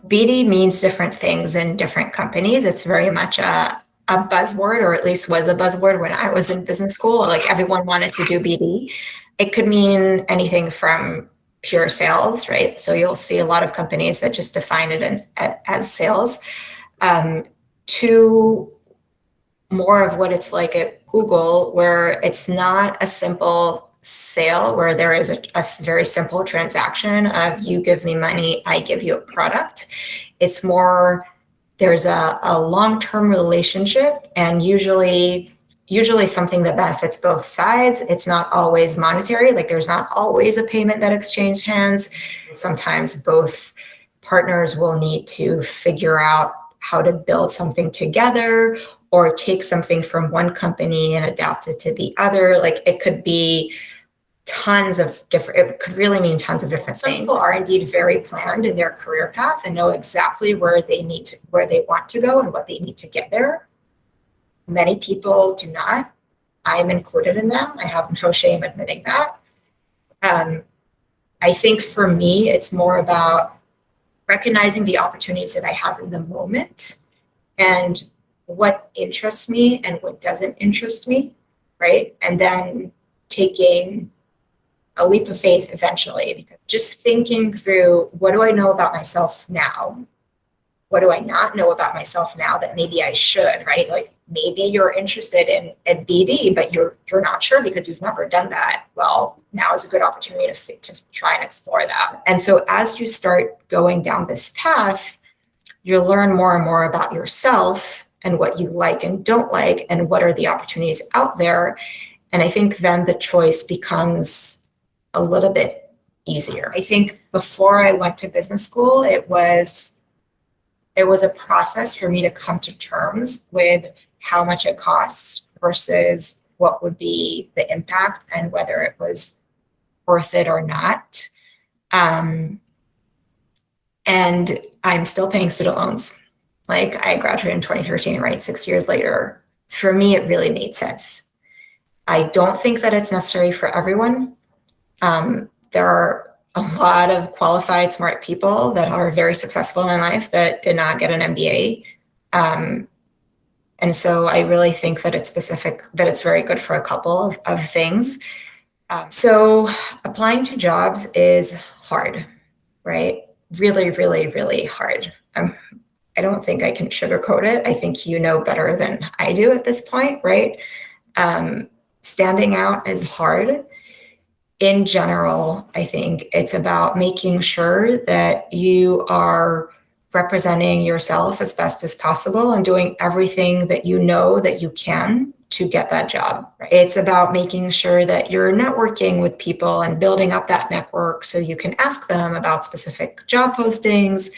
BD means different things in different companies. It's very much a buzzword, or at least was a buzzword when I was in business school. Like everyone wanted to do BD. It could mean anything from pure sales, right? So you'll see a lot of companies that just define it as sales, to more of what it's like at Google, where it's not a simple sale, where there is a very simple transaction of you give me money, I give you a product. It's more, there's a long-term relationship, and usually something that benefits both sides. It's not always monetary, like there's not always a payment that exchanged hands. Sometimes both partners will need to figure out how to build something together, or take something from one company and adapt it to the other. Like it could be it could really mean tons of different things. Some people are indeed very planned in their career path and know exactly where they want to go and what they need to get there. Many people do not. I'm included in them. I have no shame admitting that. I think for me, it's more about recognizing the opportunities that I have in the moment and what interests me and what doesn't interest me, right? And then taking a leap of faith eventually, because just thinking through, what do I know about myself now? What do I not know about myself now that maybe I should, right? Like maybe you're interested in BD, but you're not sure because you've never done that. Well, now is a good opportunity to try and explore that. And so as you start going down this path, you'll learn more and more about yourself and what you like and don't like, and what are the opportunities out there. And I think then the choice becomes a little bit easier. I think before I went to business school, it was a process for me to come to terms with how much it costs versus what would be the impact and whether it was worth it or not. And I'm still paying student loans. Like I graduated in 2013, right? 6 years later. For me, it really made sense. I don't think that it's necessary for everyone. There are a lot of qualified, smart people that are very successful in life that did not get an MBA. And so I really think that it's very good for a couple of things. So applying to jobs is hard, right? Really, really, really hard. I don't think I can sugarcoat it. I think you know better than I do at this point, right? Standing out is hard. In general, I think it's about making sure that you are representing yourself as best as possible and doing everything that you know that you can to get that job. Right? It's about making sure that you're networking with people and building up that network so you can ask them about specific job postings,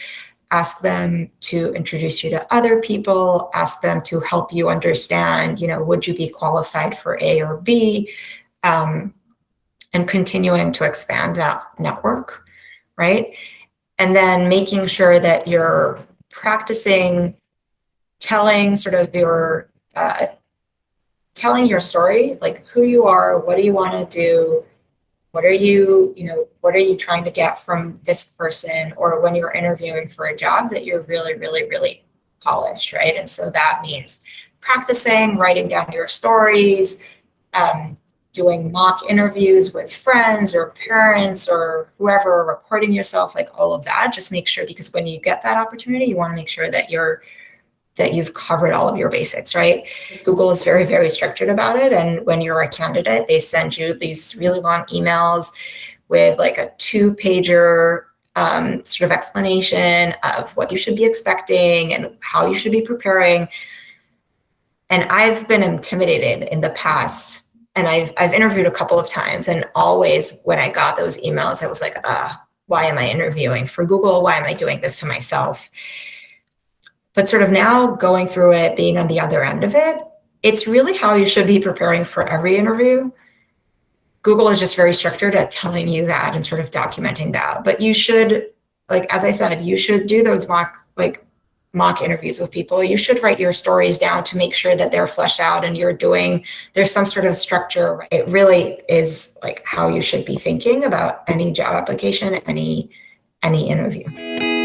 ask them to introduce you to other people, ask them to help you understand, would you be qualified for A or B? And continuing to expand that network, right? And then making sure that you're practicing telling telling your story, like who you are, what do you want to do, what are you trying to get from this person, or when you're interviewing for a job, that you're really, really, really polished, right? And so that means practicing, writing down your stories, doing mock interviews with friends or parents or whoever, recording yourself, like all of that. Just make sure, because when you get that opportunity, you want to make sure that you've covered all of your basics, right? Google is very, very structured about it. And when you're a candidate, they send you these really long emails with like a 2-pager sort of explanation of what you should be expecting and how you should be preparing. And I've been intimidated in the past. And I've interviewed a couple of times, and always when I got those emails, I was like, why am I interviewing for Google? Why am I doing this to myself? But sort of now going through it, being on the other end of it, it's really how you should be preparing for every interview. Google is just very structured at telling you that and sort of documenting that. But you should, like, as I said, you should do those mock interviews with people. You should write your stories down to make sure that they're fleshed out and there's some sort of structure. It really is like how you should be thinking about any job application, any interview.